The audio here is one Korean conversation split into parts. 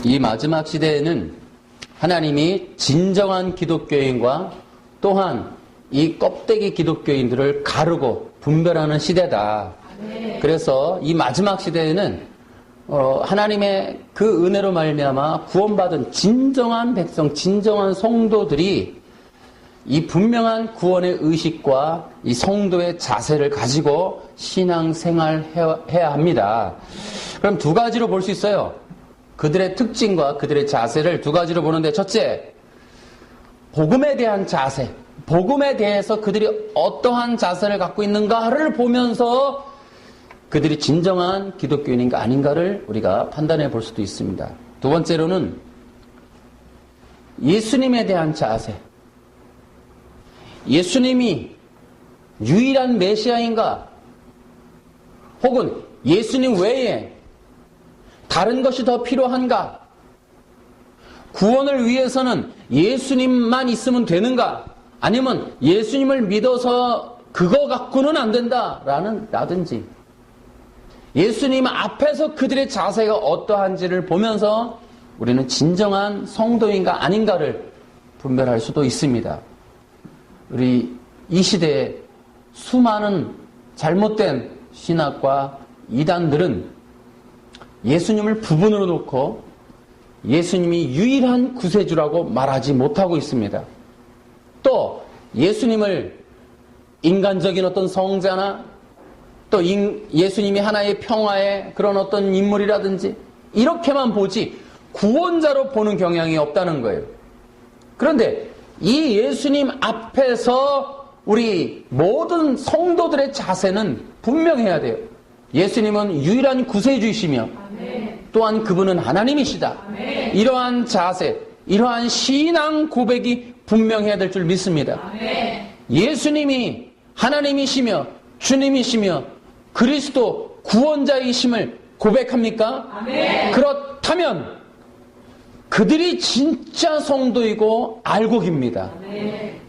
이 마지막 시대에는 하나님이 진정한 기독교인과 또한 이 껍데기 기독교인들을 가르고 분별하는 시대다. 그래서 이 마지막 시대에는 하나님의 그 은혜로 말미암아 구원받은 진정한 백성, 진정한 성도들이 이 분명한 구원의 의식과 이 성도의 자세를 가지고 신앙생활해야 합니다. 그럼 두 가지로 볼 수 있어요. 그들의 특징과 그들의 자세를 두 가지로 보는데, 첫째, 복음에 대한 자세, 복음에 대해서 그들이 어떠한 자세를 갖고 있는가를 보면서 그들이 진정한 기독교인인가 아닌가를 우리가 판단해 볼 수도 있습니다. 두 번째로는 예수님에 대한 자세, 예수님이 유일한 메시아인가, 혹은 예수님 외에 다른 것이 더 필요한가, 구원을 위해서는 예수님만 있으면 되는가, 아니면 예수님을 믿어서 그거 갖고는 안 된다라든지, 예수님 앞에서 그들의 자세가 어떠한지를 보면서 우리는 진정한 성도인가 아닌가를 분별할 수도 있습니다. 우리 이 시대에 수많은 잘못된 신학과 이단들은 예수님을 부분으로 놓고 예수님이 유일한 구세주라고 말하지 못하고 있습니다. 또 예수님을 인간적인 어떤 성자나 또 예수님이 하나의 평화의 그런 어떤 인물이라든지 이렇게만 보지 구원자로 보는 경향이 없다는 거예요. 그런데 이 예수님 앞에서 우리 모든 성도들의 자세는 분명해야 돼요. 예수님은 유일한 구세주이시며 또한 그분은 하나님이시다. 이러한 자세, 이러한 신앙 고백이 분명해야 될 줄 믿습니다. 예수님이 하나님이시며 주님이시며 그리스도 구원자이심을 고백합니까? 그렇다면 그들이 진짜 성도이고 알곡입니다.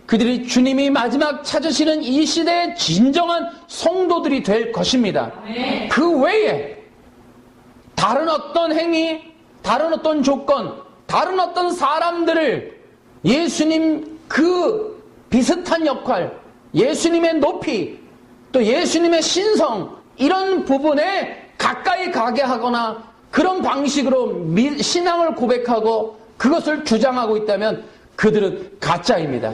그들이 주님이 마지막 찾으시는 이 시대의 진정한 성도들이 될 것입니다. 그 외에 다른 어떤 행위, 다른 어떤 조건, 다른 어떤 사람들을 예수님 그 비슷한 역할, 예수님의 높이, 또 예수님의 신성, 이런 부분에 가까이 가게 하거나 그런 방식으로 신앙을 고백하고 그것을 주장하고 있다면 그들은 가짜입니다.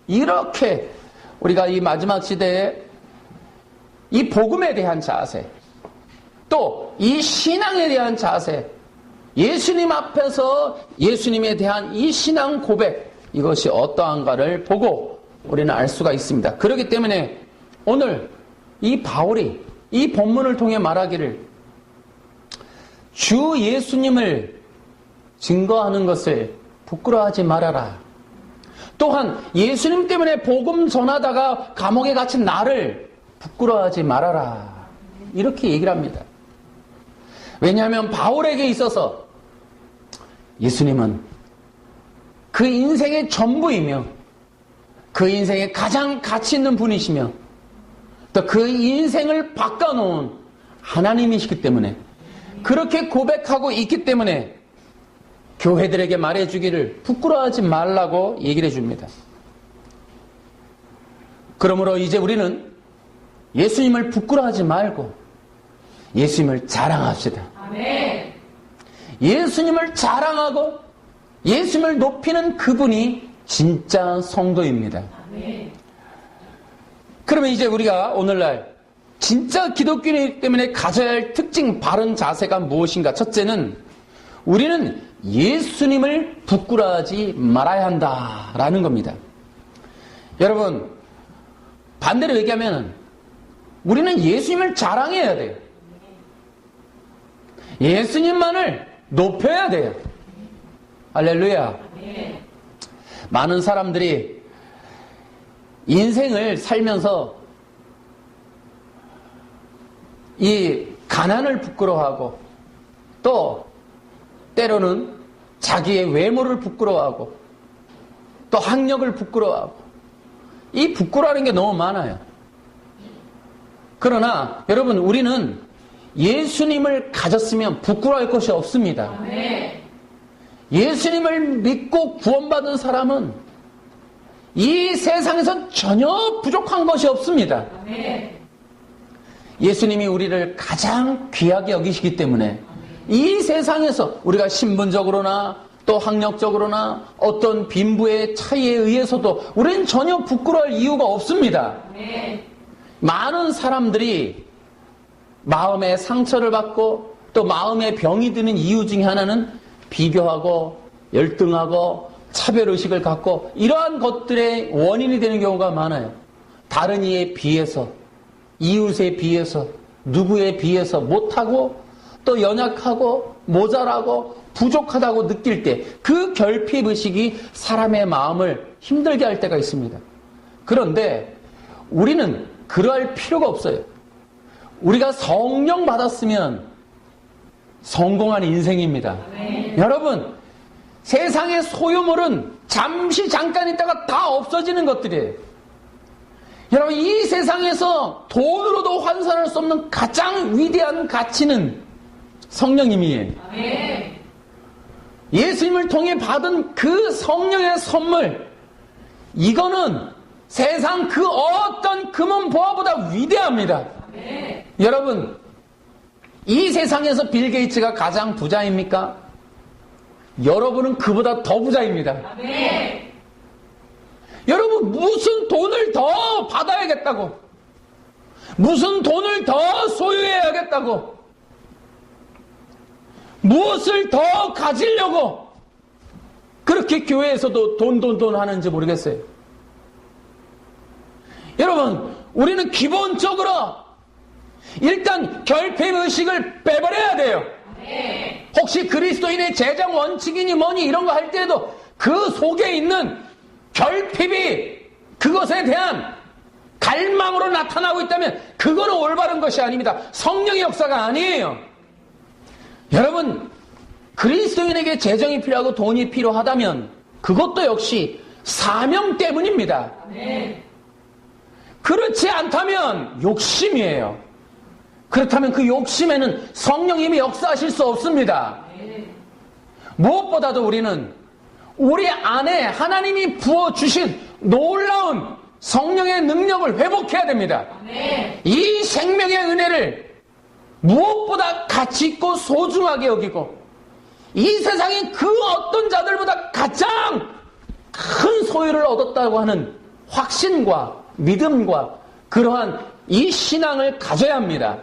이렇게 우리가 이 마지막 시대에 이 복음에 대한 자세, 또 이 신앙에 대한 자세, 예수님 앞에서 예수님에 대한 이 신앙 고백, 이것이 어떠한가를 보고 우리는 알 수가 있습니다. 그렇기 때문에 오늘 이 바울이 이 본문을 통해 말하기를 주 예수님을 증거하는 것을 부끄러워하지 말아라. 또한 예수님 때문에 복음 전하다가 감옥에 갇힌 나를 부끄러워하지 말아라. 이렇게 얘기를 합니다. 왜냐하면 바울에게 있어서 예수님은 그 인생의 전부이며 그 인생의 가장 가치 있는 분이시며 또 그 인생을 바꿔놓은 하나님이시기 때문에, 그렇게 고백하고 있기 때문에 교회들에게 말해주기를 부끄러워하지 말라고 얘기를 해줍니다. 그러므로 이제 우리는 예수님을 부끄러워하지 말고 예수님을 자랑합시다. 아멘. 예수님을 자랑하고 예수님을 높이는 그분이 진짜 성도입니다. 아멘. 그러면 이제 우리가 오늘날 진짜 기독교인이기 때문에 가져야 할 특징, 바른 자세가 무엇인가? 첫째는 우리는 예수님을 부끄러워하지 말아야 한다라는 겁니다. 여러분, 반대로 얘기하면 우리는 예수님을 자랑해야 돼요. 예수님만을 높여야 돼요. 할렐루야. 많은 사람들이 인생을 살면서 이 가난을 부끄러워하고 또 때로는 자기의 외모를 부끄러워하고 또 학력을 부끄러워하고, 이 부끄러워하는 게 너무 많아요. 그러나 여러분, 우리는 예수님을 가졌으면 부끄러워할 것이 없습니다. 예수님을 믿고 구원받은 사람은 이 세상에서 전혀 부족한 것이 없습니다. 예수님이 우리를 가장 귀하게 여기시기 때문에 이 세상에서 우리가 신분적으로나 또 학력적으로나 어떤 빈부의 차이에 의해서도 우리는 전혀 부끄러워할 이유가 없습니다. 많은 사람들이 마음의 상처를 받고 또 마음의 병이 드는 이유 중에 하나는 비교하고 열등하고 차별의식을 갖고 이러한 것들의 원인이 되는 경우가 많아요. 다른 이에 비해서, 이웃에 비해서, 누구에 비해서 못하고 또 연약하고 모자라고 부족하다고 느낄 때 그 결핍의식이 사람의 마음을 힘들게 할 때가 있습니다. 그런데 우리는 그러할 필요가 없어요. 우리가 성령 받았으면 성공한 인생입니다. 여러분, 세상의 소유물은 잠시 잠깐 있다가 다 없어지는 것들이에요. 여러분, 이 세상에서 돈으로도 환산할 수 없는 가장 위대한 가치는 성령님이에요. 예수님을 통해 받은 그 성령의 선물, 이거는 세상 그 어떤 금은 보화보다 위대합니다. 여러분, 이 세상에서 빌 게이츠가 가장 부자입니까? 여러분은 그보다 더 부자입니다. 여러분, 무슨 돈을 더 받아야겠다고, 무슨 돈을 더 소유해야겠다고, 무엇을 더 가지려고 그렇게 교회에서도 돈 하는지 모르겠어요. 여러분, 우리는 기본적으로 일단 결핍의식을 빼버려야 돼요. 혹시 그리스도인의 재정 원칙이니 뭐니 이런 거 할 때에도 그 속에 있는 결핍이 그것에 대한 갈망으로 나타나고 있다면 그거는 올바른 것이 아닙니다. 성령의 역사가 아니에요. 여러분, 그리스도인에게 재정이 필요하고 돈이 필요하다면 그것도 역시 사명 때문입니다. 그렇지 않다면 욕심이에요. 그렇다면 그 욕심에는 성령님이 역사하실 수 없습니다. 무엇보다도 우리는 우리 안에 하나님이 부어주신 놀라운 성령의 능력을 회복해야 됩니다. 이 생명의 은혜를 무엇보다 가치 있고 소중하게 여기고 이 세상에 그 어떤 자들보다 가장 큰 소유를 얻었다고 하는 확신과 믿음과 그러한 이 신앙을 가져야 합니다.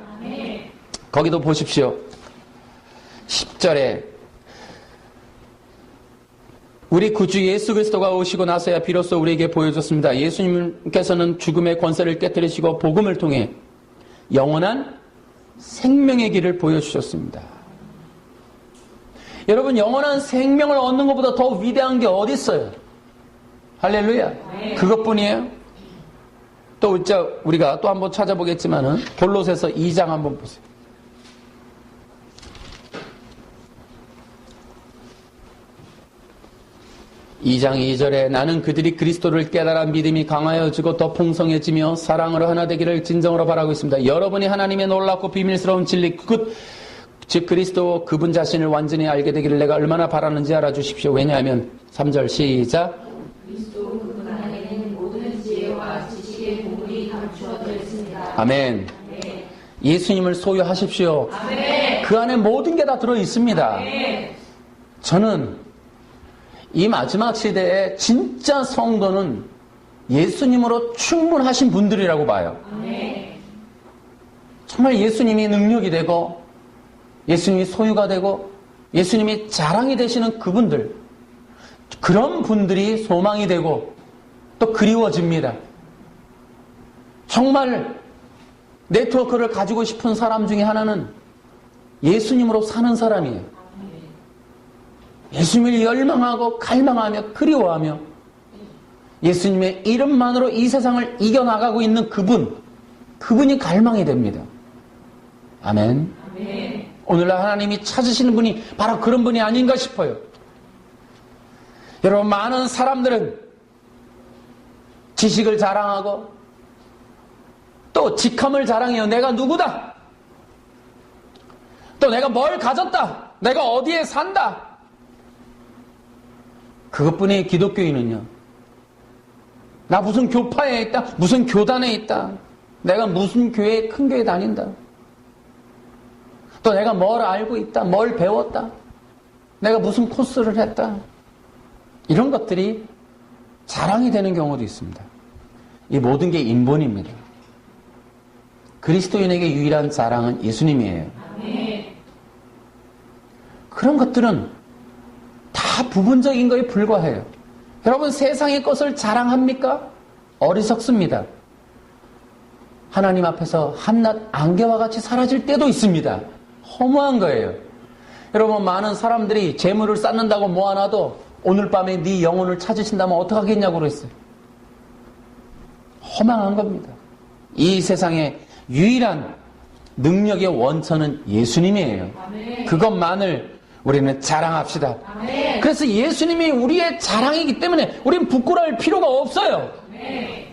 거기도 보십시오. 10절에 우리 구주 예수 그리스도가 오시고 나서야 비로소 우리에게 보여줬습니다. 예수님께서는 죽음의 권세를 깨뜨리시고 복음을 통해 영원한 생명의 길을 보여주셨습니다. 여러분, 영원한 생명을 얻는 것보다 더 위대한 게 어디 있어요? 할렐루야. 그것뿐이에요. 또 우리가 또 한번 찾아보겠지만은 골로새서 2장 한번 보세요. 2장 2절에 나는 그들이 그리스도를 깨달아 믿음이 강하여지고 더 풍성해지며 사랑으로 하나 되기를 진정으로 바라고 있습니다. 여러분이 하나님의 놀랍고 비밀스러운 진리 즉 그리스도 그분 자신을 완전히 알게 되기를 내가 얼마나 바라는지 알아주십시오. 왜냐하면 3절 시작. 그리스도 그분 안에는 모든 지혜와 지식의 보물이 감추어져 있습니다. 아멘. 아멘. 예수님을 소유하십시오. 아멘. 그 안에 모든 게 다 들어있습니다. 아멘. 저는 이 마지막 시대에 진짜 성도는 예수님으로 충분하신 분들이라고 봐요. 아멘. 정말 예수님이 능력이 되고 예수님이 소유가 되고 예수님이 자랑이 되시는 그분들, 그런 분들이 소망이 되고 또 그리워집니다. 정말 네트워크를 가지고 싶은 사람 중에 하나는 예수님으로 사는 사람이에요. 예수님을 열망하고 갈망하며 그리워하며 예수님의 이름만으로 이 세상을 이겨나가고 있는 그분이 갈망이 됩니다. 아멘. 아멘. 오늘날 하나님이 찾으시는 분이 바로 그런 분이 아닌가 싶어요. 여러분, 많은 사람들은 지식을 자랑하고 또 직함을 자랑해요. 내가 누구다. 또 내가 뭘 가졌다. 내가 어디에 산다. 그것뿐이 기독교인은요. 나 무슨 교파에 있다. 무슨 교단에 있다. 내가 무슨 교회, 큰 교회 다닌다. 또 내가 뭘 알고 있다. 뭘 배웠다. 내가 무슨 코스를 했다. 이런 것들이 자랑이 되는 경우도 있습니다. 이 모든 게 인본입니다. 그리스도인에게 유일한 자랑은 예수님이에요. 그런 것들은 다 부분적인 거에 불과해요. 여러분, 세상의 것을 자랑합니까? 어리석습니다. 하나님 앞에서 한낱 안개와 같이 사라질 때도 있습니다. 허무한 거예요. 여러분, 많은 사람들이 재물을 쌓는다고 모아놔도 오늘 밤에 네 영혼을 찾으신다면 어떡하겠냐고 그랬어요. 허망한 겁니다. 이 세상에 유일한 능력의 원천은 예수님이에요. 그것만을 우리는 자랑합시다. 그래서 예수님이 우리의 자랑이기 때문에 우리는 부끄러울 필요가 없어요.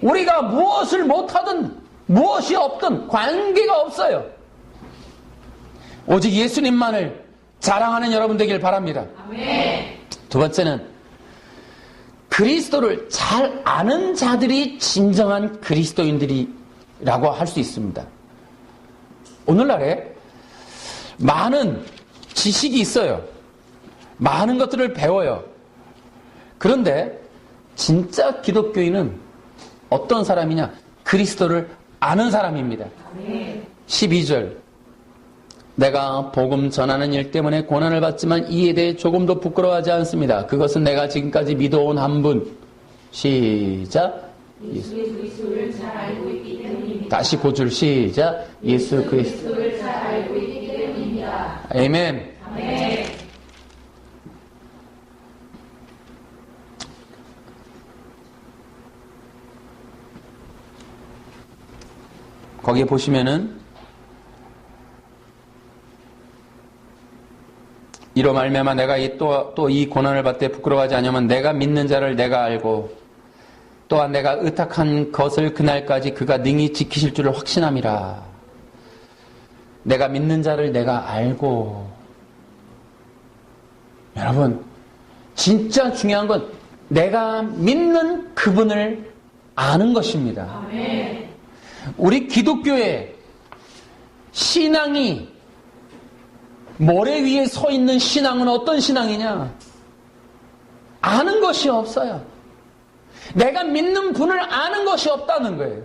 우리가 무엇을 못하든 무엇이 없든 관계가 없어요. 오직 예수님만을 자랑하는 여러분 되길 바랍니다. 두 번째는 그리스도를 잘 아는 자들이 진정한 그리스도인들이라고 할 수 있습니다. 오늘날에 많은 지식이 있어요. 많은 것들을 배워요. 그런데 진짜 기독교인은 어떤 사람이냐? 그리스도를 아는 사람입니다. 12절 내가 복음 전하는 일 때문에 고난을 받지만 이에 대해 조금도 부끄러워하지 않습니다. 그것은 내가 지금까지 믿어온 한 분. 시작. 예수 그리스도를 잘 알고 있기 때문입니다. 다시 고줄 시작. 예수 그리스도를 잘 알고 있기 때문입니다. 아멘. 아멘. 거기에 보시면은 이로 말미암아 내가 또 이 고난을 받되 부끄러워하지 않으면 내가 믿는 자를 내가 알고 또한 내가 의탁한 것을 그날까지 그가 능히 지키실 줄을 확신함이라. 내가 믿는 자를 내가 알고. 여러분, 진짜 중요한 건 내가 믿는 그분을 아는 것입니다. 아멘. 우리 기독교의 신앙이 모래 위에 서 있는 신앙은 어떤 신앙이냐? 아는 것이 없어요. 내가 믿는 분을 아는 것이 없다는 거예요.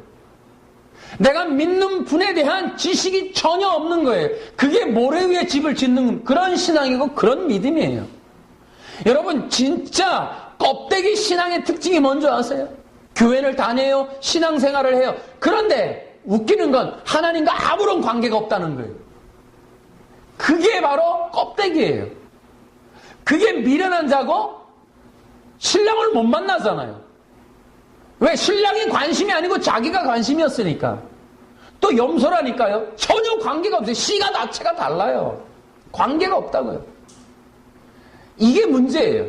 내가 믿는 분에 대한 지식이 전혀 없는 거예요. 그게 모래 위에 집을 짓는 그런 신앙이고 그런 믿음이에요. 여러분, 진짜 껍데기 신앙의 특징이 뭔지 아세요? 교회를 다녀요. 신앙생활을 해요. 그런데 웃기는 건 하나님과 아무런 관계가 없다는 거예요. 그게 바로 껍데기예요. 그게 미련한 자고 신랑을 못 만나잖아요. 왜? 신랑이 관심이 아니고 자기가 관심이었으니까. 또 염소라니까요. 전혀 관계가 없어요. 씨가 자체가 달라요. 관계가 없다고요. 이게 문제예요.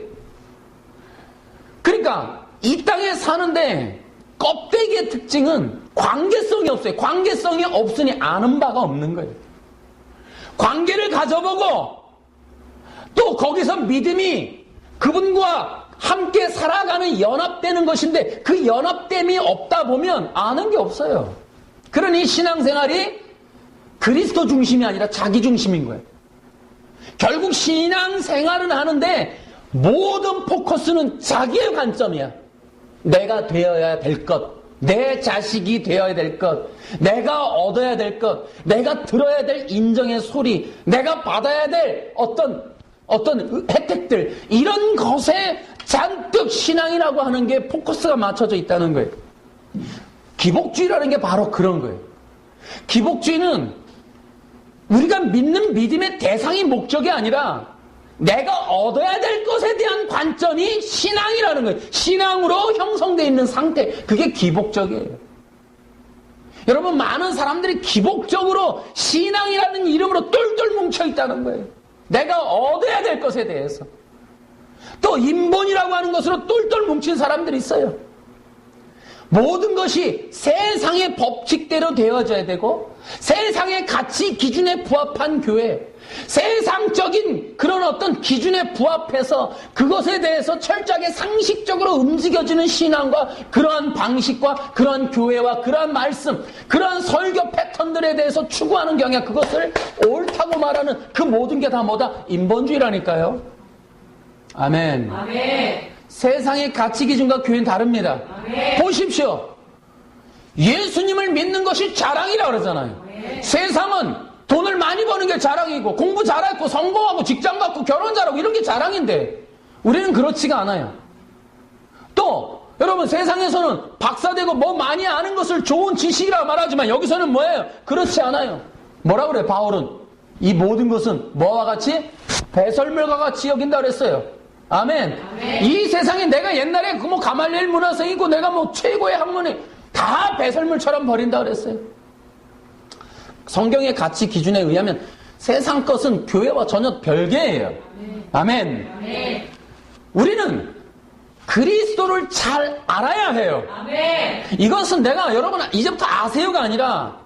그러니까 이 땅에 사는데 껍데기의 특징은 관계성이 없어요. 관계성이 없으니 아는 바가 없는 거예요. 관계를 가져보고 또 거기서 믿음이 그분과 함께 살아가는 연합되는 것인데 그 연합됨이 없다 보면 아는 게 없어요. 그러니 신앙생활이 그리스도 중심이 아니라 자기 중심인 거예요. 결국 신앙생활은 하는데 모든 포커스는 자기의 관점이야. 내가 되어야 될 것, 내 자식이 되어야 될 것, 내가 얻어야 될 것, 내가 들어야 될 인정의 소리, 내가 받아야 될 어떤 혜택들, 이런 것에 잔뜩 신앙이라고 하는 게 포커스가 맞춰져 있다는 거예요. 기복주의라는 게 바로 그런 거예요. 기복주의는 우리가 믿는 믿음의 대상이 목적이 아니라 내가 얻어야 될 것에 대한 관점이 신앙이라는 거예요. 신앙으로 형성되어 있는 상태, 그게 기복적이에요. 여러분, 많은 사람들이 기복적으로 신앙이라는 이름으로 똘똘 뭉쳐있다는 거예요. 내가 얻어야 될 것에 대해서. 또 인본이라고 하는 것으로 똘똘 뭉친 사람들이 있어요. 모든 것이 세상의 법칙대로 되어져야 되고 세상의 가치 기준에 부합한 교회, 세상적인 그런 어떤 기준에 부합해서 그것에 대해서 철저하게 상식적으로 움직여지는 신앙과 그러한 방식과 그러한 교회와 그러한 말씀, 그러한 설교 패턴들에 대해서 추구하는 경향, 그것을 옳다고 말하는 그 모든 게 다 뭐다? 인본주의라니까요. 아멘. 아멘. 세상의 가치 기준과 교회는 다릅니다. 아멘. 보십시오. 예수님을 믿는 것이 자랑이라고 그러잖아요. 아멘. 세상은 돈을 많이 버는 게 자랑이고 공부 잘하고 성공하고 직장 갖고 결혼 잘하고 이런 게 자랑인데 우리는 그렇지가 않아요. 또 여러분 세상에서는 박사되고 뭐 많이 아는 것을 좋은 지식이라고 말하지만 여기서는 뭐예요? 그렇지 않아요. 뭐라 그래 바울은? 이 모든 것은 뭐와 같이? 배설물과 같이 여긴다 그랬어요. 아멘. 아멘. 이 세상에 내가 옛날에 그 뭐 가말리엘 문화생이고 내가 뭐 최고의 학문이 다 배설물처럼 버린다 그랬어요. 성경의 가치 기준에 의하면 세상 것은 교회와 전혀 별개예요. 아멘. 아멘. 우리는 그리스도를 잘 알아야 해요. 아멘. 이것은 내가 여러분 이제부터 아세요가 아니라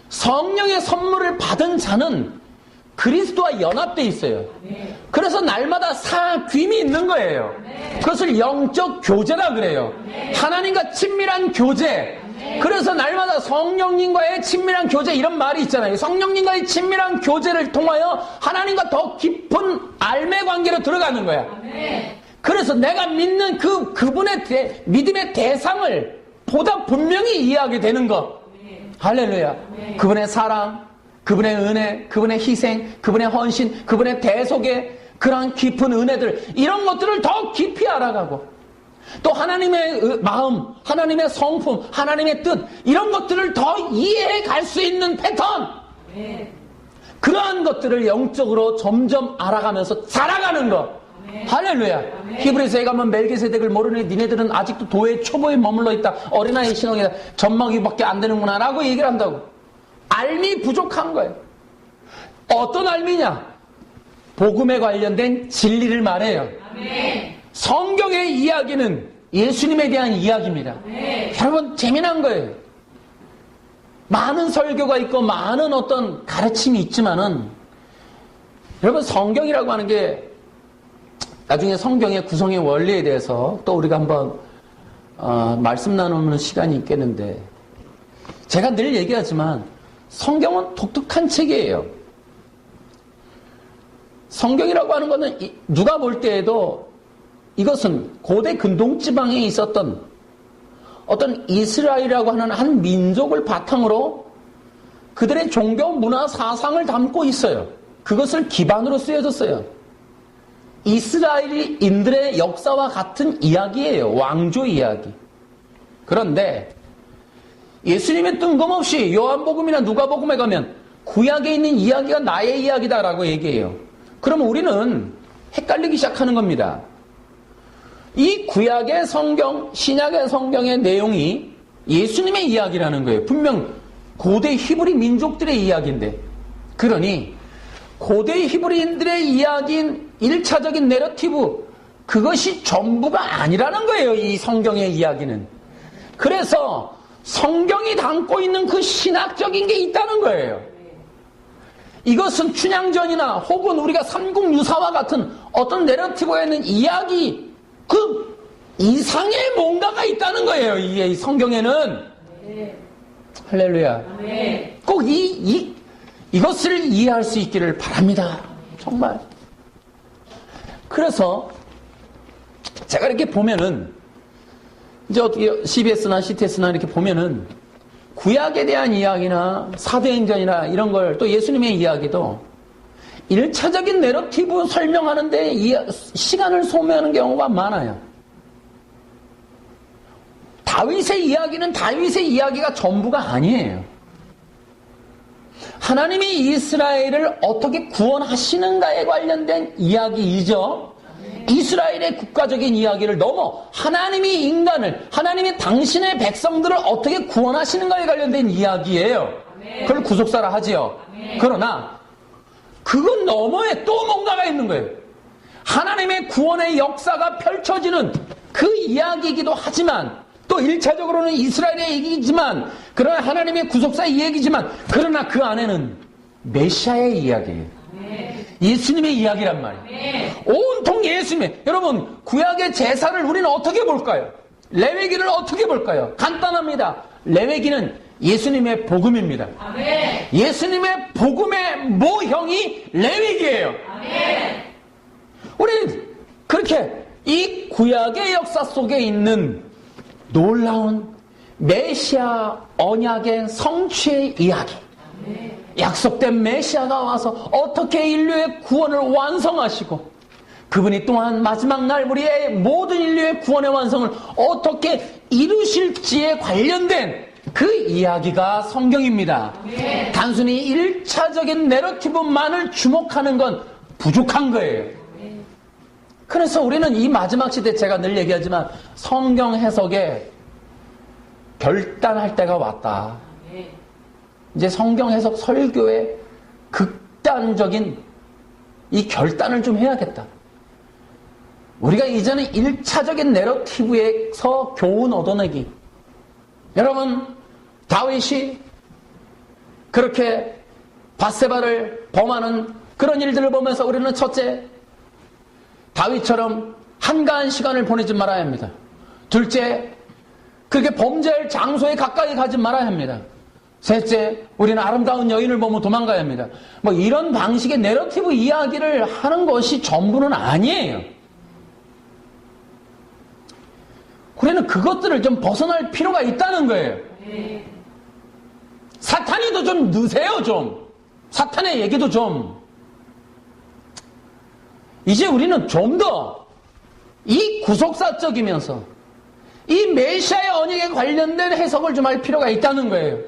성령의 선물을 받은 자는 그리스도와 연합되어 있어요. 그래서 날마다 사귐이 있는 거예요. 그것을 영적 교제라 그래요. 하나님과 친밀한 교제. 그래서 날마다 성령님과의 친밀한 교제 이런 말이 있잖아요. 성령님과의 친밀한 교제를 통하여 하나님과 더 깊은 알매 관계로 들어가는 거야. 그래서 내가 믿는 그분의 믿음의 대상을 보다 분명히 이해하게 되는 것. 할렐루야. 그분의 사랑, 그분의 은혜, 그분의 희생, 그분의 헌신, 그분의 대속의 그러한 깊은 은혜들 이런 것들을 더 깊이 알아가고 또 하나님의 마음, 하나님의 성품, 하나님의 뜻 이런 것들을 더 이해해 갈 수 있는 패턴 그러한 것들을 영적으로 점점 알아가면서 자라가는 것. 할렐루야. 히브리서에 가면 멜기세덱을 모르니 니네들은 아직도 도의 초보에 머물러 있다. 어린아이 신앙이다. 젖먹이밖에 안 되는구나 라고 얘기를 한다고. 알미 부족한 거예요. 어떤 알미냐? 복음에 관련된 진리를 말해요. 아멘. 성경의 이야기는 예수님에 대한 이야기입니다. 여러분 재미난 거예요. 많은 설교가 있고 많은 어떤 가르침이 있지만은 여러분 성경이라고 하는 게 나중에 성경의 구성의 원리에 대해서 또 우리가 한번 말씀 나누는 시간이 있겠는데 제가 늘 얘기하지만 성경은 독특한 책이에요. 성경이라고 하는 것은 누가 볼 때에도 이것은 고대 근동지방에 있었던 어떤 이스라엘이라고 하는 한 민족을 바탕으로 그들의 종교, 문화, 사상을 담고 있어요. 그것을 기반으로 쓰여졌어요. 이스라엘인들의 역사와 같은 이야기예요. 왕조 이야기. 그런데 예수님의 뜬금없이 요한복음이나 누가복음에 가면 구약에 있는 이야기가 나의 이야기다라고 얘기해요. 그러면 우리는 헷갈리기 시작하는 겁니다. 이 구약의 성경, 신약의 성경의 내용이 예수님의 이야기라는 거예요. 분명 고대 히브리 민족들의 이야기인데 그러니 고대 히브리인들의 이야기인 1차적인 내러티브 그것이 전부가 아니라는 거예요. 이 성경의 이야기는. 그래서 성경이 담고 있는 그 신학적인 게 있다는 거예요. 이것은 춘향전이나 혹은 우리가 삼국유사와 같은 어떤 내러티브에 있는 이야기 그 이상의 뭔가가 있다는 거예요. 이 성경에는. 할렐루야. 꼭 이것을 이해할 수 있기를 바랍니다. 정말. 그래서 제가 이렇게 보면은 이제 어떻게 CBS나 CTS나 이렇게 보면은 구약에 대한 이야기나 사도행전이나 이런 걸 또 예수님의 이야기도 1차적인 내러티브 설명하는데 시간을 소모하는 경우가 많아요. 다윗의 이야기는 다윗의 이야기가 전부가 아니에요. 하나님이 이스라엘을 어떻게 구원하시는가에 관련된 이야기이죠. 이스라엘의 국가적인 이야기를 넘어 하나님이 인간을, 하나님이 당신의 백성들을 어떻게 구원하시는가에 관련된 이야기예요. 그걸 구속사라 하지요. 그러나 그건 너머에 또 뭔가가 있는 거예요. 하나님의 구원의 역사가 펼쳐지는 그 이야기이기도 하지만 또 1차적으로는 이스라엘의 얘기지만 그러나 하나님의 구속사의 얘기지만 그러나 그 안에는 메시아의 이야기예요. 예수님의 이야기란 말이에요. 온통 예수님의. 여러분, 구약의 제사를 우리는 어떻게 볼까요? 레위기를 어떻게 볼까요? 간단합니다. 레위기는 예수님의 복음입니다. 예수님의 복음의 모형이 레위기예요. 우리는 그렇게 이 구약의 역사 속에 있는 놀라운 메시아 언약의 성취의 이야기, 약속된 메시아가 와서 어떻게 인류의 구원을 완성하시고 그분이 또한 마지막 날 우리의 모든 인류의 구원의 완성을 어떻게 이루실지에 관련된 그 이야기가 성경입니다. 단순히 1차적인 내러티브만을 주목하는 건 부족한 거예요. 그래서 우리는 이 마지막 시대, 제가 늘 얘기하지만 성경 해석에 결단할 때가 왔다. 이제 성경 해석 설교에 극단적인 이 결단을 좀 해야겠다. 우리가 이전에 1차적인 내러티브에서 교훈 얻어내기. 여러분, 다윗이 그렇게 밧세바를 범하는 그런 일들을 보면서 우리는 첫째, 다윗처럼 한가한 시간을 보내지 말아야 합니다. 둘째, 그렇게 범죄할 장소에 가까이 가지 말아야 합니다. 셋째, 우리는 아름다운 여인을 보면 도망가야 합니다. 뭐 이런 방식의 내러티브 이야기를 하는 것이 전부는 아니에요. 우리는 그것들을 좀 벗어날 필요가 있다는 거예요. 사탄이도 좀 넣으세요, 좀. 사탄의 얘기도 좀. 이제 우리는 좀 더 이 구속사적이면서 이 메시아의 언약에 관련된 해석을 좀 할 필요가 있다는 거예요.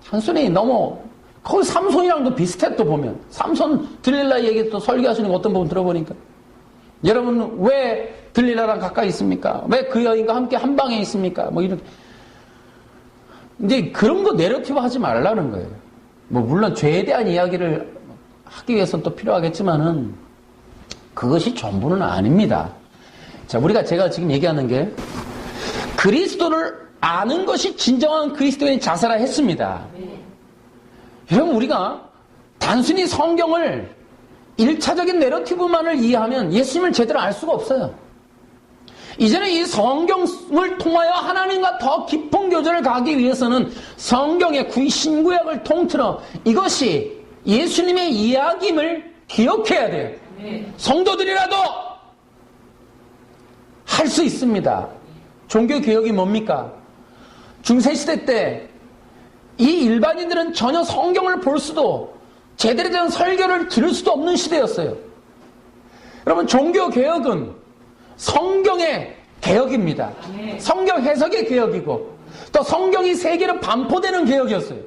단순히 너무 거의 삼손이랑도 비슷해. 또 보면 삼손 들릴라 얘기 또 설교하시는 거 어떤 부분 들어보니까 여러분 왜 들릴라랑 가까이 있습니까? 왜 그 여인과 함께 한 방에 있습니까? 뭐 이렇게 이제 그런 거 내러티브 하지 말라는 거예요. 뭐 물론 죄에 대한 이야기를 하기 위해서는 또 필요하겠지만은 그것이 전부는 아닙니다. 자, 제가 지금 얘기하는 게 그리스도를 아는 것이 진정한 그리스도인 자세라 했습니다. 여러분, 우리가 단순히 성경을 1차적인 내러티브만을 이해하면 예수님을 제대로 알 수가 없어요. 이제는 이 성경을 통하여 하나님과 더 깊은 교제를 가기 위해서는 성경의 신구약을 통틀어 이것이 예수님의 이야기임을 기억해야 돼요. 성도들이라도 할 수 있습니다. 종교개혁이 뭡니까? 중세시대 때 이 일반인들은 전혀 성경을 볼 수도 제대로 된 설교를 들을 수도 없는 시대였어요. 여러분, 종교개혁은 성경의 개혁입니다. 성경 해석의 개혁이고 또 성경이 세계로 반포되는 개혁이었어요.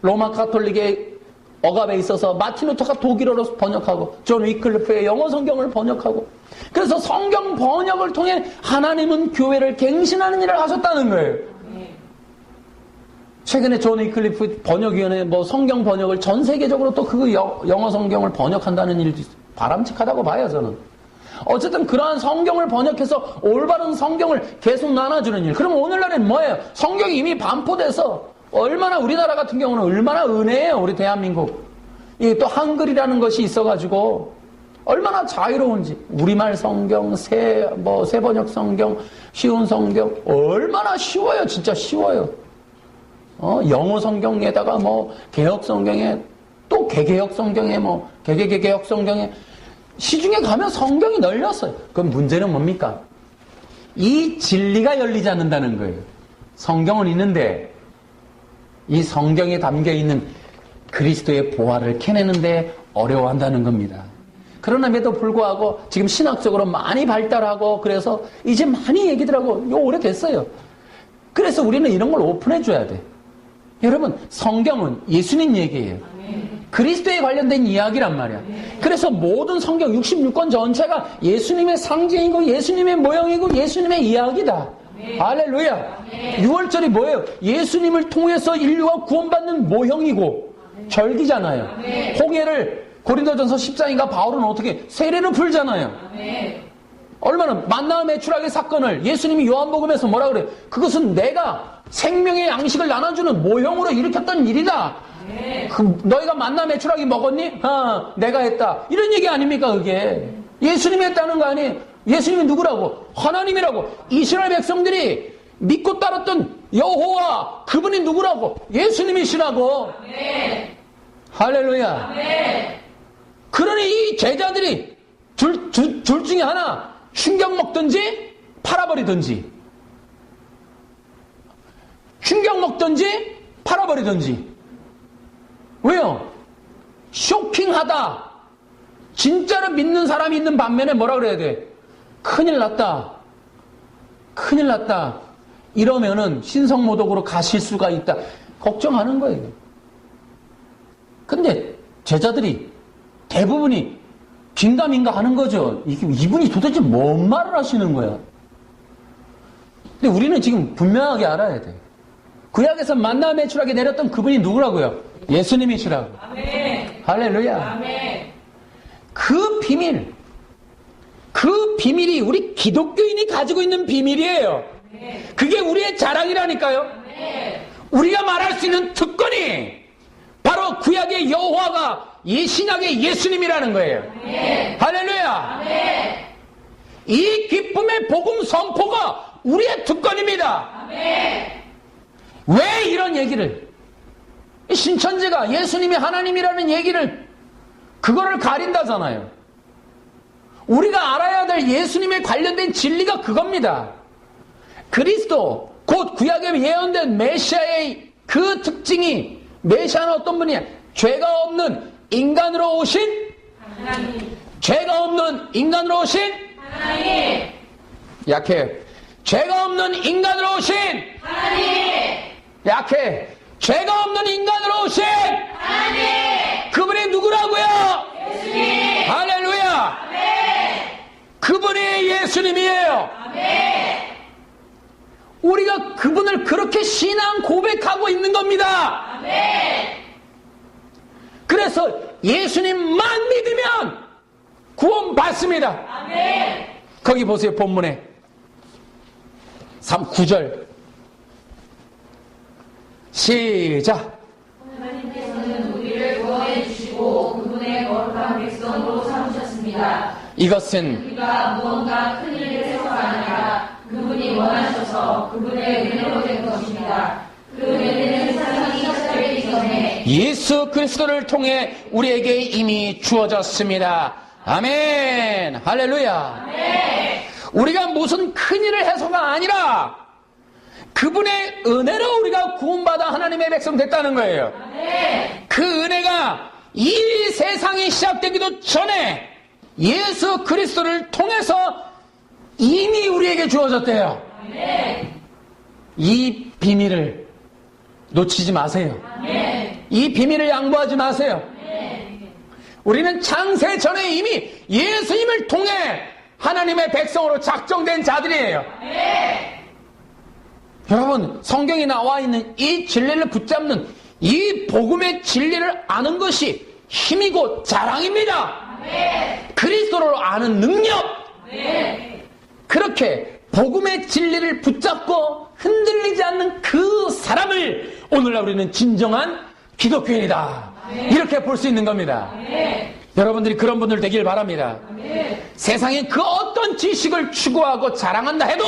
로마 가톨릭의 억압에 있어서 마틴 루터가 독일어로 번역하고 존 위클리프의 영어 성경을 번역하고 그래서 성경 번역을 통해 하나님은 교회를 갱신하는 일을 하셨다는 거예요. 최근에 존 위클리프 번역위원회 성경 번역을 전 세계적으로 또 그 영어 성경을 번역한다는 일도 바람직하다고 봐요, 저는. 어쨌든 그러한 성경을 번역해서 올바른 성경을 계속 나눠주는 일. 그럼 오늘날엔 뭐예요? 성경이 이미 반포돼서 얼마나 우리나라 같은 경우는 얼마나 은혜예요, 우리 대한민국. 이게 또 한글이라는 것이 있어가지고 얼마나 자유로운지. 우리말 성경, 새 번역 성경, 쉬운 성경 얼마나 쉬워요, 진짜 쉬워요. 영어 성경에다가 개혁 성경에 또 개개혁 성경에 개개개혁 성경에 시중에 가면 성경이 널렸어요. 그럼 문제는 뭡니까? 이 진리가 열리지 않는다는 거예요. 성경은 있는데 이 성경에 담겨있는 그리스도의 보화를 캐내는데 어려워한다는 겁니다. 그러남에도 불구하고 지금 신학적으로 많이 발달하고 그래서 이제 많이 얘기들 하고 오래됐어요. 그래서 우리는 이런 걸 오픈해줘야 돼. 여러분, 성경은 예수님 얘기예요. 그리스도에 관련된 이야기란 말이야. 그래서 모든 성경 66권 전체가 예수님의 상징이고 예수님의 모형이고 예수님의 이야기다. 할렐루야. 6월절이 뭐예요? 예수님을 통해서 인류가 구원받는 모형이고 절기잖아요. 홍해를 고린도전서 10장인가 바울은 어떻게 세례로 풀잖아요. 얼마나 만나의 매출하게 사건을 예수님이 요한복음에서 뭐라 그래요? 그것은 내가 생명의 양식을 나눠주는 모형으로 일으켰던 일이다. 너희가 만나 메추라기 먹었니? 내가 했다. 이런 얘기 아닙니까 그게? 예수님이 했다는 거 아니에요? 예수님이 누구라고? 하나님이라고. 이스라엘 백성들이 믿고 따랐던 여호와, 그분이 누구라고? 예수님이시라고. 할렐루야. 그러니 이 제자들이 둘 중에 하나 충격 먹든지 팔아버리든지, 충격 먹든지 팔아버리든지. 왜요? 쇼킹하다. 진짜로 믿는 사람이 있는 반면에 뭐라 그래야 돼? 큰일 났다. 큰일 났다. 이러면은 신성모독으로 가실 수가 있다. 걱정하는 거예요. 근데 제자들이 대부분이 긴가민가 하는 거죠. 이분이 도대체 뭔 말을 하시는 거야? 근데 우리는 지금 분명하게 알아야 돼. 구약에서 만나 매출하게 내렸던 그분이 누구라고요? 예수님이시라고. 아멘. 할렐루야. 아멘. 그 비밀이 우리 기독교인이 가지고 있는 비밀이에요. 그게 우리의 자랑이라니까요. 우리가 말할 수 있는 특권이 바로 구약의 여호와가 이 신약의 예수님이라는 거예요. 할렐루야. 이 기쁨의 복음 선포가 우리의 특권입니다. 왜 이런 얘기를, 신천지가 예수님이 하나님이라는 얘기를 그거를 가린다잖아요. 우리가 알아야 될 예수님에 관련된 진리가 그겁니다. 그리스도, 곧 구약에 예언된 메시아의 그 특징이, 메시아는 어떤 분이야? 죄가 없는 인간으로 오신 하나님. 죄가 없는 인간으로 오신 하나님. 약해. 죄가 없는 인간으로 오신 하나님. 약해. 죄가 없는 인간으로 오신 하나님. 그분이 누구라고요? 예수님. 할렐루야. 그분이 예수님이에요. 우리가 그분을 그렇게 신앙 고백하고 있는 겁니다. 그래서 예수님만 믿으면 구원 받습니다. 거기 보세요. 본문에 9절 시작. 하나님께서는 우리를 구원해 주시고 그분의 거룩한 백성으로 삼으셨습니다. 이것은 우리가 무언가 큰 일을 해서가 아니라 그분이 원하셔서 그분의 은혜로 된 것입니다. 그 은혜는 세상이 시작되기 전에 예수 그리스도를 통해 우리에게 이미 주어졌습니다. 아멘. 할렐루야. 우리가 무슨 큰일을 해서가 아니라 그분의 은혜로 우리가 구원받아 하나님의 백성 됐다는 거예요. 그 은혜가 이 세상이 시작되기도 전에 예수 그리스도를 통해서 이미 우리에게 주어졌대요. 이 비밀을 놓치지 마세요. 이 비밀을 양보하지 마세요. 우리는 창세 전에 이미 예수님을 통해 하나님의 백성으로 작정된 자들이에요. 여러분, 성경에 나와 있는 이 진리를 붙잡는 이 복음의 진리를 아는 것이 힘이고 자랑입니다. 그리스도를 아는 능력. 그렇게 복음의 진리를 붙잡고 흔들리지 않는 그 사람을 오늘날 우리는 진정한 기독교인이다. 이렇게 볼 수 있는 겁니다. 여러분들이 그런 분들 되길 바랍니다. 세상에 그 어떤 지식을 추구하고 자랑한다 해도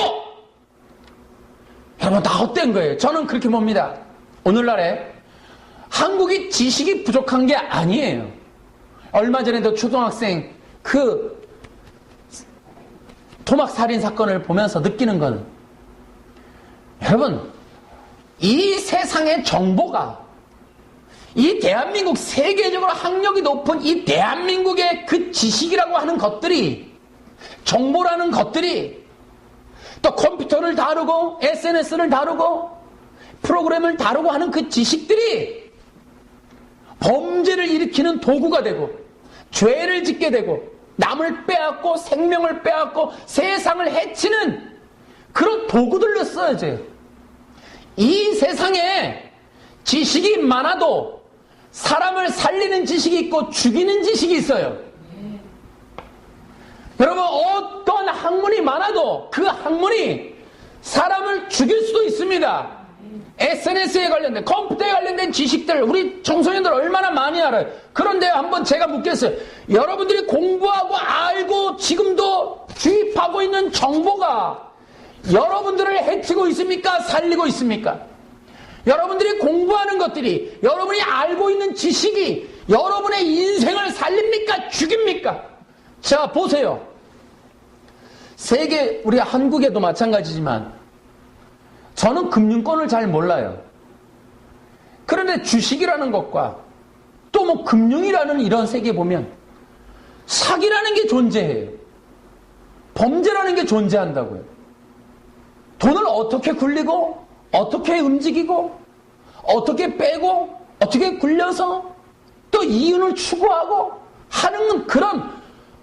여러분 다 헛된 거예요. 저는 그렇게 봅니다. 오늘날에 한국이 지식이 부족한 게 아니에요. 얼마 전에도 초등학생 그 토막 살인 사건을 보면서 느끼는 건, 여러분 이 세상의 정보가, 이 대한민국 세계적으로 학력이 높은 이 대한민국의 그 지식이라고 하는 것들이, 정보라는 것들이, 또 컴퓨터를 다루고 SNS를 다루고 프로그램을 다루고 하는 그 지식들이 범죄를 일으키는 도구가 되고 죄를 짓게 되고 남을 빼앗고 생명을 빼앗고 세상을 해치는 그런 도구들로 쓰여져요. 이 세상에 지식이 많아도 사람을 살리는 지식이 있고 죽이는 지식이 있어요. 여러분, 어떤 학문이 많아도 그 학문이 사람을 죽일 수도 있습니다. SNS에 관련된, 컴퓨터에 관련된 지식들 우리 청소년들 얼마나 많이 알아요. 그런데 한번 제가 묻겠어요. 여러분들이 공부하고 알고 지금도 주입하고 있는 정보가 여러분들을 해치고 있습니까? 살리고 있습니까? 여러분들이 공부하는 것들이, 여러분이 알고 있는 지식이 여러분의 인생을 살립니까? 죽입니까? 자, 보세요. 세계, 우리 한국에도 마찬가지지만 저는 금융권을 잘 몰라요. 그런데 주식이라는 것과 또 뭐 금융이라는 이런 세계 보면 사기라는 게 존재해요. 범죄라는 게 존재한다고요. 돈을 어떻게 굴리고 어떻게 움직이고 어떻게 빼고 어떻게 굴려서 또 이윤을 추구하고 하는 그런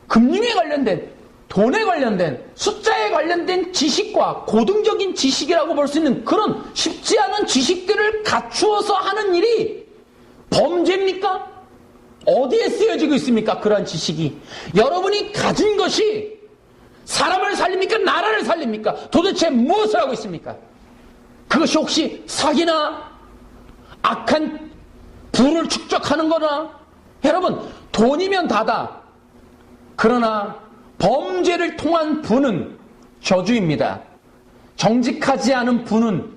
금융에 관련된, 돈에 관련된, 숫자에 관련된 지식과 고등적인 지식이라고 볼 수 있는 그런 쉽지 않은 지식들을 갖추어서 하는 일이 범죄입니까? 어디에 쓰여지고 있습니까? 그러한 지식이 여러분이 가진 것이 사람을 살립니까? 나라를 살립니까? 도대체 무엇을 하고 있습니까? 그것이 혹시 사기나 악한 부를 축적하는 거나? 여러분, 돈이면 다다. 그러나 범죄를 통한 부는 저주입니다. 정직하지 않은 부는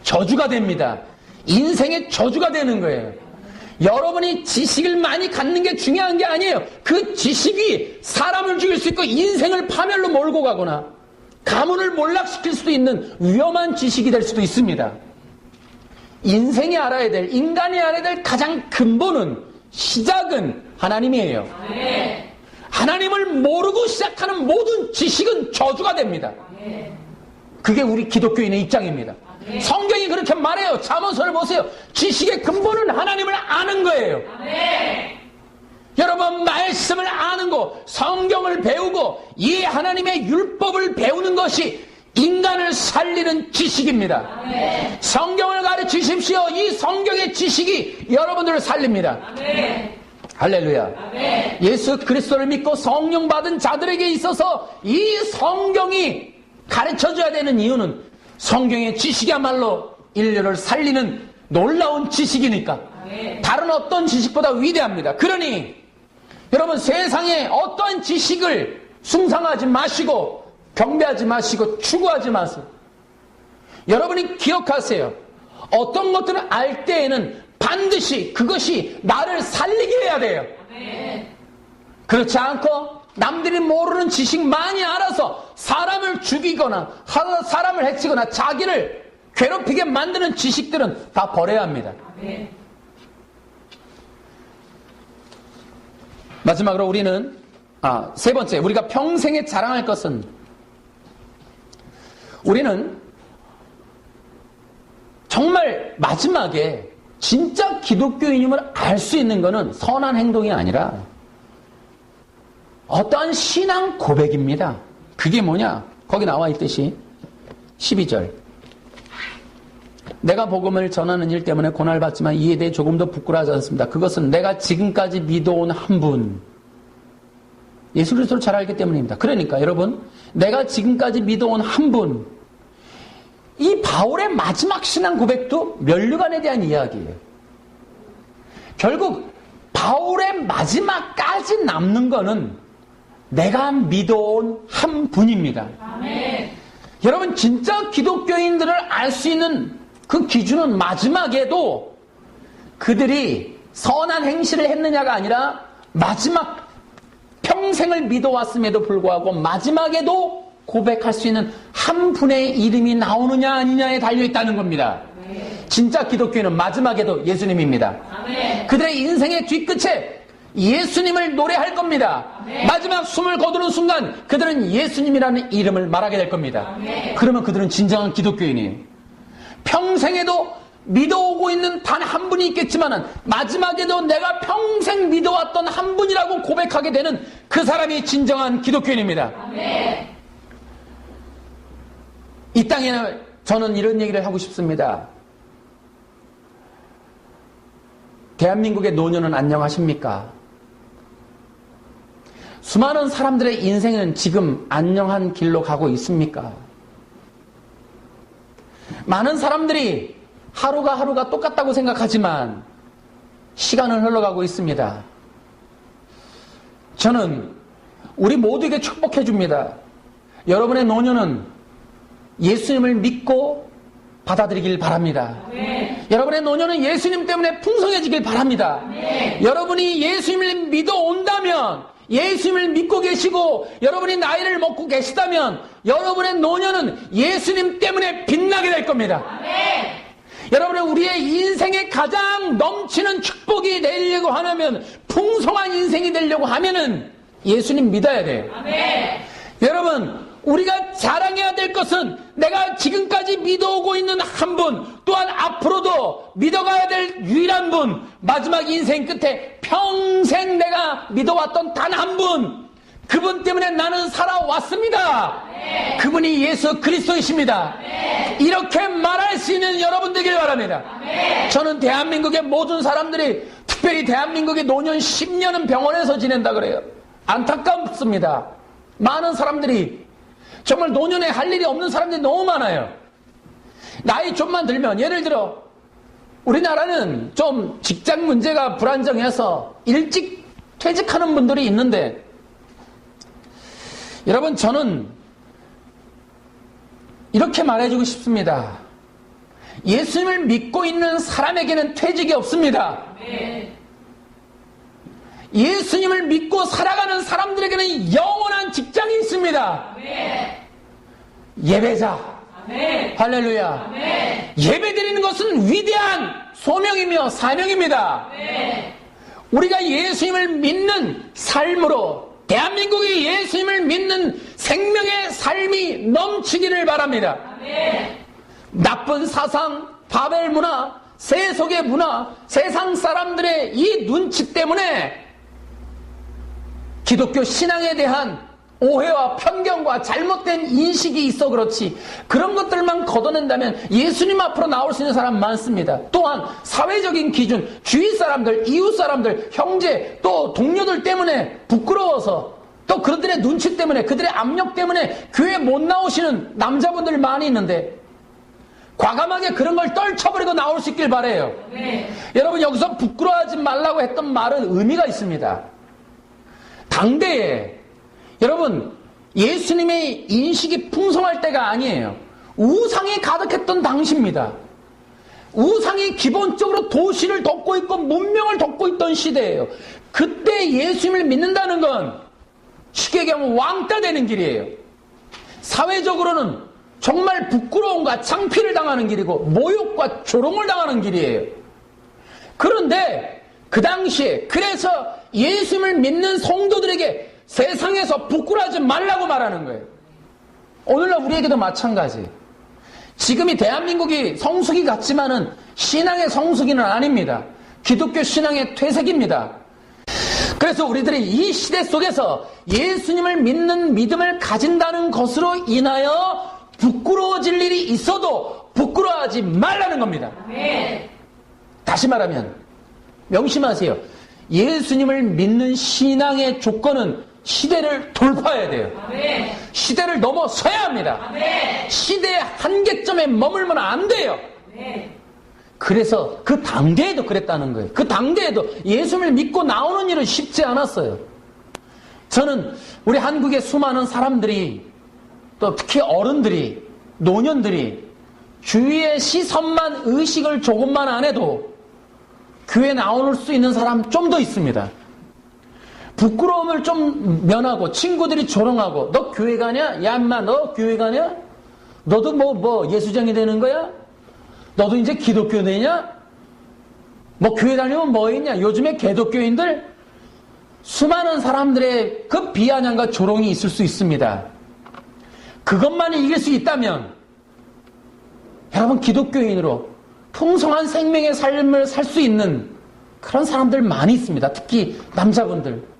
저주가 됩니다. 인생의 저주가 되는 거예요. 여러분이 지식을 많이 갖는 게 중요한 게 아니에요. 그 지식이 사람을 죽일 수 있고 인생을 파멸로 몰고 가거나 가문을 몰락시킬 수도 있는 위험한 지식이 될 수도 있습니다. 인생이 알아야 될, 인간이 알아야 될 가장 근본은, 시작은 하나님이에요. 하나님을 모르고 시작하는 모든 지식은 저주가 됩니다. 그게 우리 기독교인의 입장입니다. 성경이 그렇게 말해요. 잠언서를 보세요. 지식의 근본은 하나님을 아는 거예요. 여러분, 말씀을 아는 거, 성경을 배우고 이 하나님의 율법을 배우는 것이 인간을 살리는 지식입니다. 성경을 가르치십시오. 이 성경의 지식이 여러분들을 살립니다. 할렐루야. 예수 그리스도를 믿고 성령 받은 자들에게 있어서 이 성경이 가르쳐줘야 되는 이유는 성경의 지식이야말로 인류를 살리는 놀라운 지식이니까 다른 어떤 지식보다 위대합니다. 그러니 여러분, 세상에 어떠한 지식을 숭상하지 마시고 경배하지 마시고 추구하지 마세요. 여러분이 기억하세요. 어떤 것들을 알 때에는 반드시 그것이 나를 살리게 해야 돼요. 그렇지 않고 남들이 모르는 지식 많이 알아서 사람을 죽이거나 사람을 해치거나 자기를 괴롭히게 만드는 지식들은 다 버려야 합니다. 마지막으로 우리는 세 번째, 우리가 평생에 자랑할 것은, 우리는 정말 마지막에 진짜 기독교인임을 알 수 있는 것은 선한 행동이 아니라 어떠한 신앙 고백입니다. 그게 뭐냐? 거기 나와 있듯이 12절, 내가 복음을 전하는 일 때문에 고난을 받지만 이에 대해 조금도 부끄러워하지 않습니다. 그것은 내가 지금까지 믿어온 한 분, 예수 그리스도를 잘 알기 때문입니다. 그러니까 여러분, 내가 지금까지 믿어온 한 분, 이 바울의 마지막 신앙 고백도 면류관에 대한 이야기예요. 결국 바울의 마지막까지 남는 거는 내가 믿어온 한 분입니다. 아멘. 여러분, 진짜 기독교인들을 알 수 있는 그 기준은 마지막에도 그들이 선한 행실을 했느냐가 아니라 마지막 평생을 믿어왔음에도 불구하고 마지막에도 고백할 수 있는 한 분의 이름이 나오느냐 아니냐에 달려있다는 겁니다. 진짜 기독교인은 마지막에도 예수님입니다. 그들의 인생의 뒤끝에 예수님을 노래할 겁니다. 마지막 숨을 거두는 순간 그들은 예수님이라는 이름을 말하게 될 겁니다. 그러면 그들은 진정한 기독교인이에요. 평생에도 믿어오고 있는 단 한 분이 있겠지만 마지막에도 내가 평생 믿어왔던 한 분이라고 고백하게 되는 그 사람이 진정한 기독교인입니다. 이 땅에는 저는 이런 얘기를 하고 싶습니다. 대한민국의 노년은 안녕하십니까? 수많은 사람들의 인생은 지금 안녕한 길로 가고 있습니까? 많은 사람들이 하루가 똑같다고 생각하지만 시간은 흘러가고 있습니다. 저는 우리 모두에게 축복해 줍니다. 여러분의 노년은 예수님을 믿고 받아들이길 바랍니다. 네. 여러분의 노년은 예수님 때문에 풍성해지길 바랍니다. 네. 여러분이 예수님을 믿어 온다면, 예수님을 믿고 계시고 여러분이 나이를 먹고 계시다면 여러분의 노년은 예수님 때문에 빛나게 될 겁니다. 네. 여러분은 우리의 인생에 가장 넘치는 축복이 되려고 하면, 풍성한 인생이 되려고 하면은 예수님 믿어야 돼요. 네. 여러분, 우리가 자랑해야 될 것은 내가 지금까지 믿어오고 있는 한 분, 또한 앞으로도 믿어가야 될 유일한 분, 마지막 인생 끝에 평생 내가 믿어왔던 단 한 분, 그분 때문에 나는 살아왔습니다. 네. 그분이 예수 그리스도이십니다. 네. 이렇게 말할 수 있는 여러분 되길 바랍니다. 네. 저는 대한민국의 모든 사람들이, 특별히 대한민국의 노년 10년은 병원에서 지낸다 그래요. 안타깝습니다. 많은 사람들이 정말 노년에 할 일이 없는 사람들이 너무 많아요. 나이 좀만 들면, 예를 들어 우리나라는 좀 직장 문제가 불안정해서 일찍 퇴직하는 분들이 있는데, 여러분, 저는 이렇게 말해주고 싶습니다. 예수님을 믿고 있는 사람에게는 퇴직이 없습니다. 네. 예수님을 믿고 살아가는 사람들에게는 영원한 직장이 있습니다. 네. 예배자. 네. 할렐루야. 네. 예배드리는 것은 위대한 소명이며 사명입니다. 네. 우리가 예수님을 믿는 삶으로 대한민국이 예수님을 믿는 생명의 삶이 넘치기를 바랍니다. 네. 나쁜 사상, 바벨 문화, 세속의 문화, 세상 사람들의 이 눈치 때문에 기독교 신앙에 대한 오해와 편견과 잘못된 인식이 있어 그렇지, 그런 것들만 걷어낸다면 예수님 앞으로 나올 수 있는 사람 많습니다. 또한 사회적인 기준, 주위 사람들, 이웃 사람들, 형제, 또 동료들 때문에 부끄러워서, 또 그들의 눈치 때문에, 그들의 압력 때문에 교회 못 나오시는 남자분들 많이 있는데, 과감하게 그런 걸 떨쳐버리고 나올 수 있길 바라요. 네. 여러분, 여기서 부끄러워하지 말라고 했던 말은 의미가 있습니다. 당대에 여러분, 예수님의 인식이 풍성할 때가 아니에요. 우상이 가득했던 당시입니다. 우상이 기본적으로 도시를 덮고 있고 문명을 덮고 있던 시대예요. 그때 예수님을 믿는다는 건 쉽게 얘기하면 왕따 되는 길이에요. 사회적으로는 정말 부끄러움과 창피를 당하는 길이고 모욕과 조롱을 당하는 길이에요. 그런데 그 당시에, 그래서 예수님을 믿는 성도들에게 세상에서 부끄러워하지 말라고 말하는 거예요. 오늘날 우리에게도 마찬가지. 지금이 대한민국이 성수기 같지만은 신앙의 성수기는 아닙니다. 기독교 신앙의 퇴색입니다. 그래서 우리들이 이 시대 속에서 예수님을 믿는 믿음을 가진다는 것으로 인하여 부끄러워질 일이 있어도 부끄러워하지 말라는 겁니다. 네. 다시 말하면 명심하세요. 예수님을 믿는 신앙의 조건은 시대를 돌파해야 돼요. 네. 시대를 넘어서야 합니다. 네. 시대의 한계점에 머물면 안 돼요. 네. 그래서 그 당대에도 그랬다는 거예요. 그 당대에도 예수님을 믿고 나오는 일은 쉽지 않았어요. 저는 우리 한국의 수많은 사람들이, 또 특히 어른들이, 노년들이 주위의 시선만, 의식을 조금만 안 해도 교회 나올 수 있는 사람 좀 더 있습니다. 부끄러움을 좀 면하고, 친구들이 조롱하고, 너 교회 가냐? 야, 인마, 너 교회 가냐? 너도 뭐 예수장이 되는 거야? 너도 이제 기독교 되냐? 뭐 교회 다니면 뭐 있냐? 요즘에 개독교인들 수많은 사람들의 그 비아냥과 조롱이 있을 수 있습니다. 그것만 이길 수 있다면 여러분, 기독교인으로 풍성한 생명의 삶을 살 수 있는 그런 사람들 많이 있습니다. 특히 남자분들.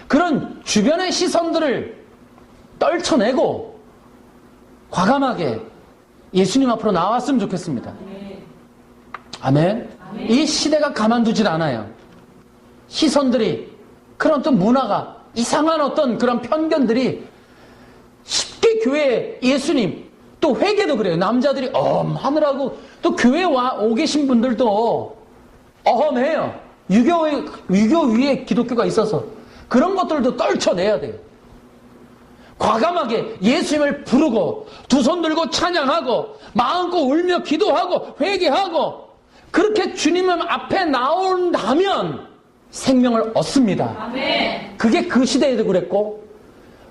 그런 주변의 시선들을 떨쳐내고 과감하게 예수님 앞으로 나왔으면 좋겠습니다. 아멘. 이 시대가 가만두질 않아요. 시선들이, 그런 어떤 문화가, 이상한 어떤 그런 편견들이 쉽게 교회에, 예수님, 또 회개도 그래요. 남자들이 하느라고 또 교회 오 계신 분들도 어험해요. 유교 위에 기독교가 있어서 그런 것들도 떨쳐내야 돼요. 과감하게 예수님을 부르고 두 손 들고 찬양하고 마음껏 울며 기도하고 회개하고 그렇게 주님 앞에 나온다면 생명을 얻습니다. 아멘. 그게 그 시대에도 그랬고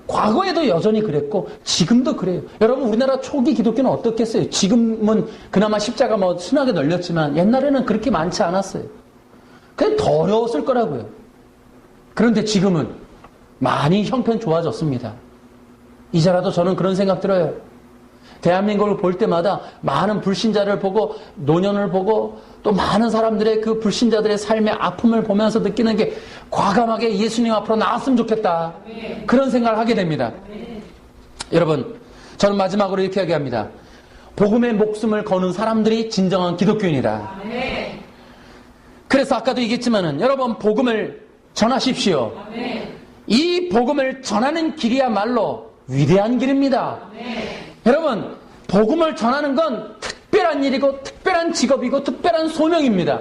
과거에도 여전히 그랬고 지금도 그래요. 여러분 우리나라 초기 기독교는 어떻겠어요? 지금은 그나마 십자가 순하게 널렸지만 옛날에는 그렇게 많지 않았어요. 그냥 더 어려웠을 거라고요. 그런데 지금은 많이 형편 좋아졌습니다. 이제라도 저는 그런 생각 들어요. 대한민국을 볼 때마다 많은 불신자를 보고 노년을 보고 또 많은 사람들의 그 불신자들의 삶의 아픔을 보면서 느끼는 게 과감하게 예수님 앞으로 나왔으면 좋겠다. 그런 생각을 하게 됩니다. 여러분 저는 마지막으로 이렇게 이야기합니다. 복음의 목숨을 거는 사람들이 진정한 기독교인이다. 그래서 아까도 얘기했지만은 여러분 복음을 전하십시오. 이 복음을 전하는 길이야말로 위대한 길입니다. 여러분 복음을 전하는 건 특별한 일이고 특별한 직업이고 특별한 소명입니다.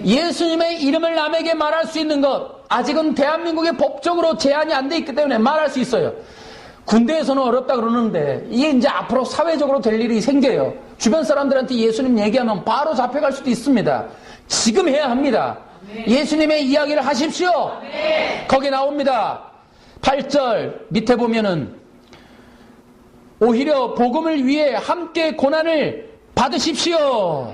예수님의 이름을 남에게 말할 수 있는 것 아직은 대한민국에 법적으로 제한이 안 돼 있기 때문에 말할 수 있어요. 군대에서는 어렵다 그러는데 이게 이제 앞으로 사회적으로 될 일이 생겨요. 주변 사람들한테 예수님 얘기하면 바로 잡혀갈 수도 있습니다. 지금 해야 합니다. 예수님의 이야기를 하십시오. 거기 나옵니다. 8절 밑에 보면은 오히려 복음을 위해 함께 고난을 받으십시오.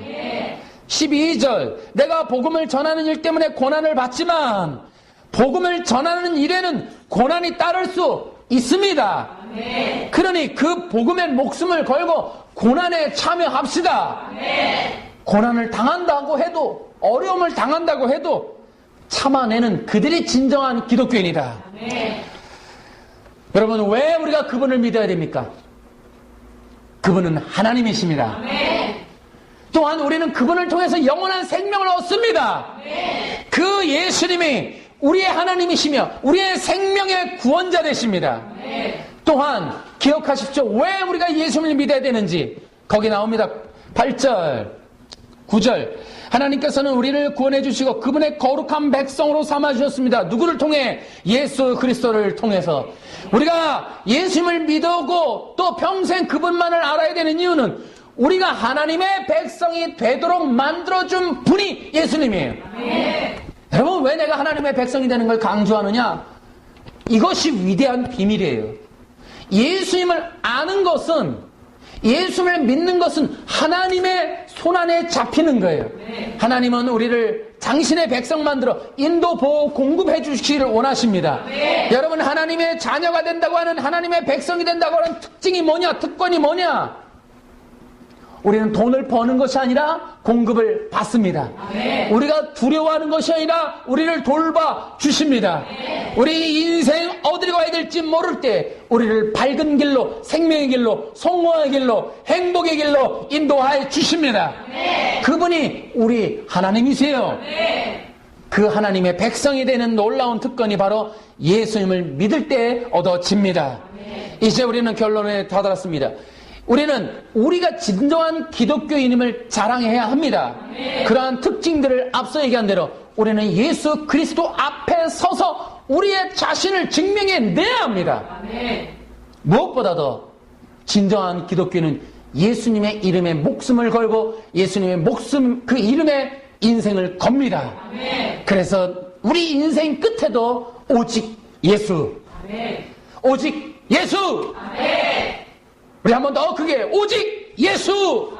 12절 내가 복음을 전하는 일 때문에 고난을 받지만 복음을 전하는 일에는 고난이 따를 수 있습니다. 그러니 그 복음의 목숨을 걸고 고난에 참여합시다. 고난을 당한다고 해도 어려움을 당한다고 해도 참아내는 그들이 진정한 기독교인이다. 여러분 왜 우리가 그분을 믿어야 됩니까? 그분은 하나님이십니다. 또한 우리는 그분을 통해서 영원한 생명을 얻습니다. 그 예수님이 우리의 하나님이시며 우리의 생명의 구원자 되십니다. 또한 기억하십시오. 왜 우리가 예수님을 믿어야 되는지 거기 나옵니다. 8절 9절 하나님께서는 우리를 구원해 주시고 그분의 거룩한 백성으로 삼아 주셨습니다. 누구를 통해? 예수 그리스도를 통해서. 우리가 예수님을 믿고 또 평생 그분만을 알아야 되는 이유는 우리가 하나님의 백성이 되도록 만들어준 분이 예수님이에요. 여러분 왜 내가 하나님의 백성이 되는 걸 강조하느냐? 이것이 위대한 비밀이에요. 예수님을 아는 것은 예수님을 믿는 것은 하나님의 손안에 잡히는 거예요. 하나님은 우리를 당신의 백성 만들어 인도, 보호, 공급해 주시기를 원하십니다. 여러분 하나님의 자녀가 된다고 하는 하나님의 백성이 된다고 하는 특징이 뭐냐? 특권이 뭐냐? 우리는 돈을 버는 것이 아니라 공급을 받습니다. 우리가 두려워하는 것이 아니라 우리를 돌봐 주십니다. 우리 인생 어디로 가야 될지 모를 때 우리를 밝은 길로, 생명의 길로, 성공의 길로, 행복의 길로 인도하여 주십니다. 그분이 우리 하나님이세요. 그 하나님의 백성이 되는 놀라운 특권이 바로 예수님을 믿을 때 얻어집니다. 이제 우리는 결론에 다다랐습니다. 우리는 우리가 진정한 기독교인임을 자랑해야 합니다. 그러한 특징들을 앞서 얘기한 대로 우리는 예수 그리스도 앞에 서서 우리의 자신을 증명해내야 합니다. 무엇보다도 진정한 기독교인은 예수님의 이름에 목숨을 걸고 예수님의 목숨 그 이름에 인생을 겁니다. 그래서 우리 인생 끝에도 오직 예수, 오직 예수. 우리 한 번 더 크게 오직 예수.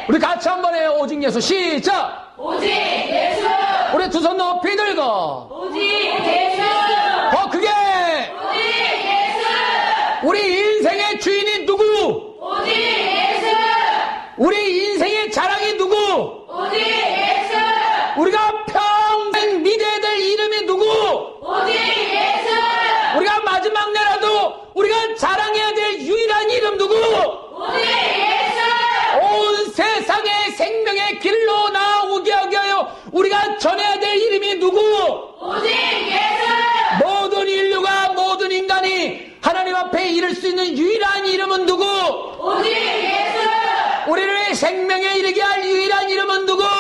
우리 같이 한 번 해요. 오직 예수. 시작. 오직 예수. 우리 두 손 높이 들고 오직 예수. 더 크게. 오직 예수. 우리 인생의 주인이 누구? 오직 예수. 우리 인생의 자랑이 누구? 오직 예수. 우리가 평생 믿어야 될 이름이 누구? 오직 예수. 우리가 마지막 날라도 우리가 자랑해야 될 유일한 이름 누구? 오직 예수. 온 세상의 생명의 길로 나오게 하게 하여 우리가 전해야 될 이름이 누구? 오직 예수. 모든 인류가 모든 인간이 하나님 앞에 이를 수 있는 유일한 이름은 누구? 오직 예수. 우리를 생명에 이르게 할 유일한 이름은 누구?